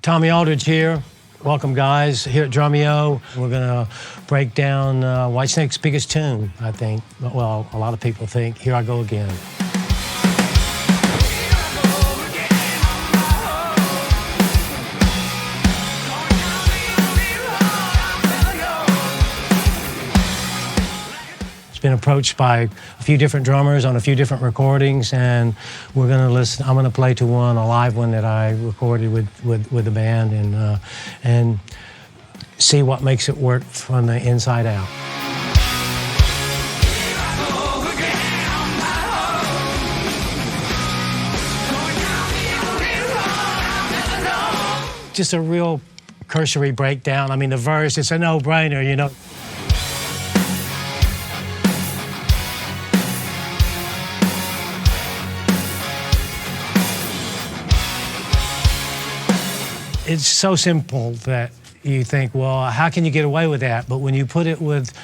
Tommy Aldridge here. Welcome, guys, here at Drumeo. We're going to break down Whitesnake's biggest tune, I think. Well, a lot of people think. Here I Go Again. Been approached by a few different drummers on a few different recordings, and we're going to listen. I'm going to play to a live one that I recorded with the band, and see what makes it work from the inside out. Just a real cursory breakdown. I mean, the verse, it's a no-brainer, you know. It's so simple that you think, well, how can you get away with that? But when you put it with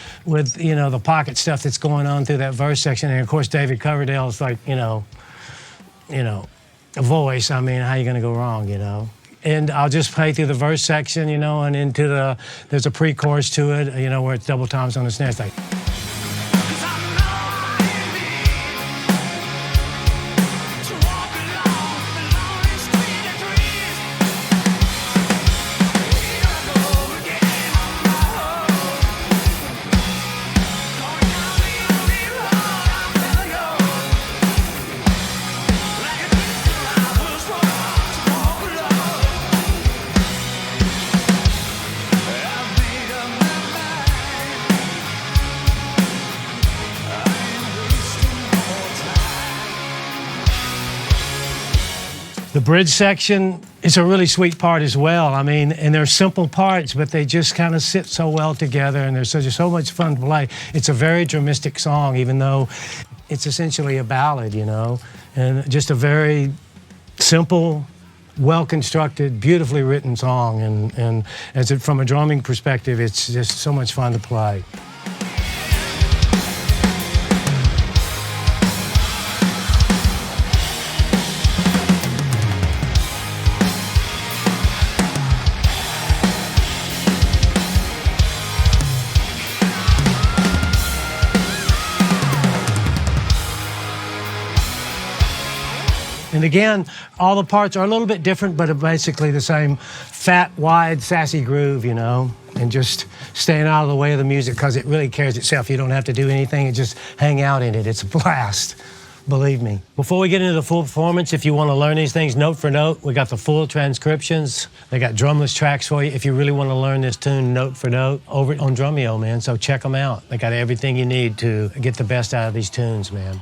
you know, the pocket stuff that's going on through that verse section, and of course David Coverdale is like, you know, a voice. I mean, how are you going to go wrong, you know? And I'll just play through the verse section, you know, and into there's a pre-chorus to it, you know, where it's double times on the snare. It's like. The bridge section is a really sweet part as well. I mean, and they're simple parts, but they just kind of sit so well together, and they're so much fun to play. It's a very drumistic song, even though it's essentially a ballad, you know, and just a very simple, well-constructed, beautifully written song. And from a drumming perspective, it's just so much fun to play. And again, all the parts are a little bit different, but are basically the same fat, wide, sassy groove, you know, and just staying out of the way of the music because it really carries itself. You don't have to do anything and just hang out in it. It's a blast, believe me. Before we get into the full performance, if you want to learn these things note for note, we got the full transcriptions. They got drumless tracks for you. If you really want to learn this tune note for note, over on Drumeo, man, so check them out. They got everything you need to get the best out of these tunes, man.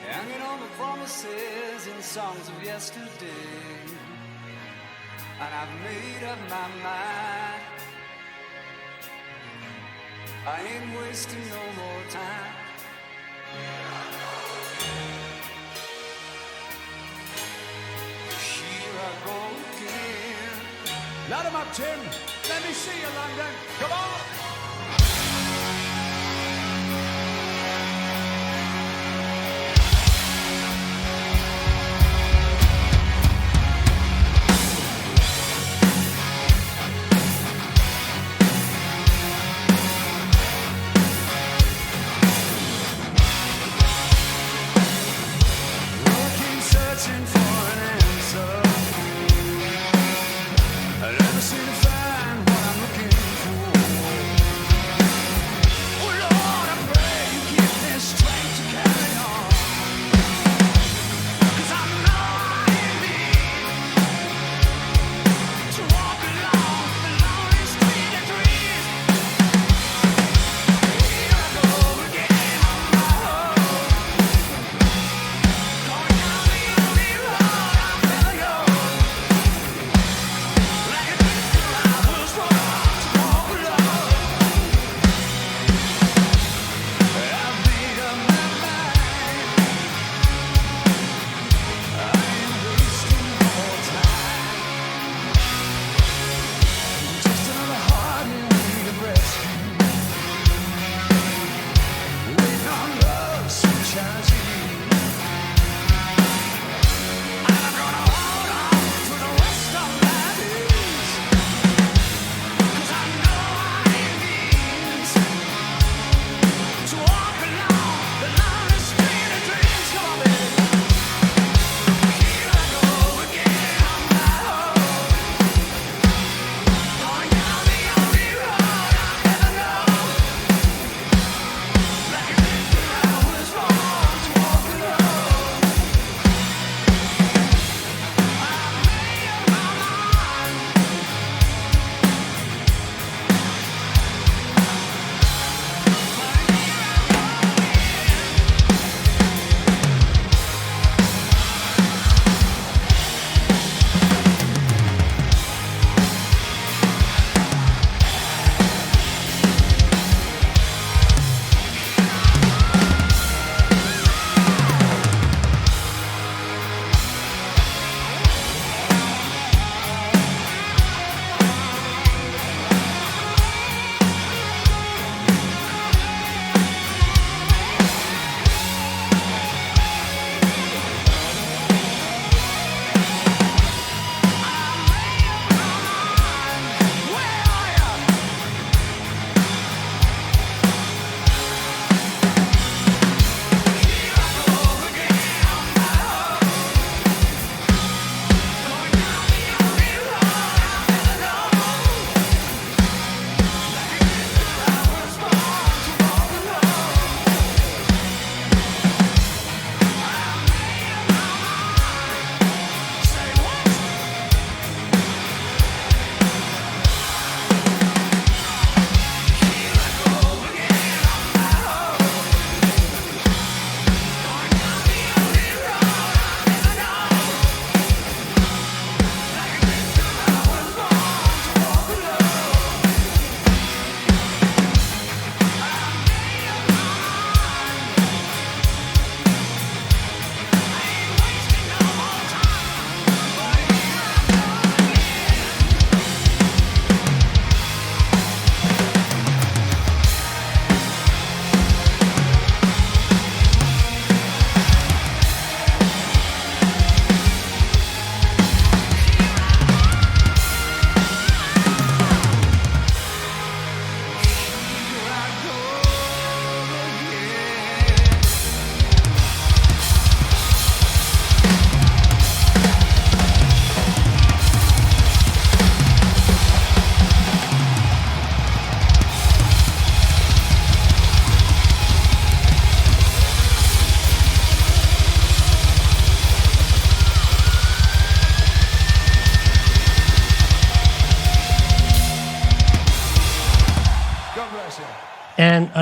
Hanging on the promises in songs of yesterday, and I've made up my mind. I ain't wasting no more time. Here I go again. Load 'em up, Tim. Let me see you, London. Come on. I've never seen to find what I'm looking for.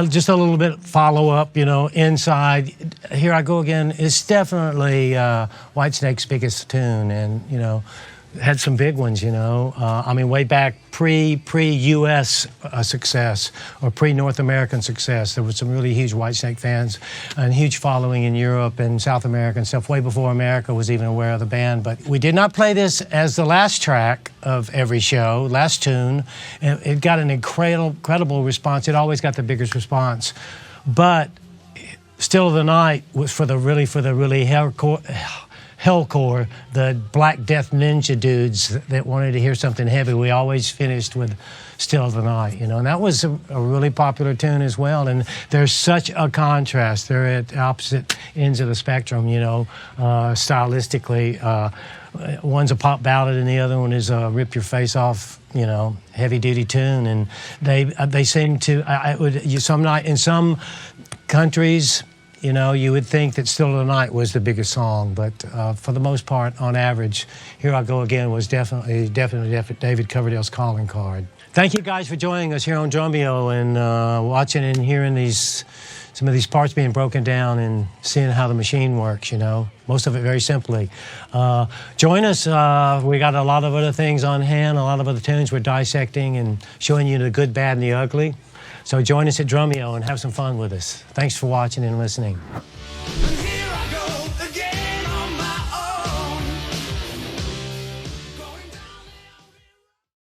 just a little bit follow up, you know, inside. Here I Go Again is definitely Whitesnake's biggest tune, and you know, had some big ones, you know. I mean, way back pre-U.S. Success or pre-North American success, there was some really huge Whitesnake fans and huge following in Europe and South America and stuff, way before America was even aware of the band. But we did not play this as the last track of every show, last tune. And it got an incredible response. It always got the biggest response. But Still of the Night was for the really hellcore, the Black Death Ninja dudes that wanted to hear something heavy. We always finished with Still of the Night, you know, and that was a really popular tune as well. And there's such a contrast. They're at opposite ends of the spectrum, you know, stylistically. One's a pop ballad and the other one is a rip your face off, you know, heavy duty tune. And they seem to, in some countries, you know, you would think that Still of the Night was the biggest song, but for the most part, on average, Here I Go Again was definitely David Coverdale's calling card. Thank you guys for joining us here on Drumeo and watching and hearing some of these parts being broken down and seeing how the machine works, you know, most of it very simply. Join us. We got a lot of other things on hand, a lot of other tunes we're dissecting and showing you the good, bad, and the ugly. So join us at Drumeo and have some fun with us. Thanks for watching and listening.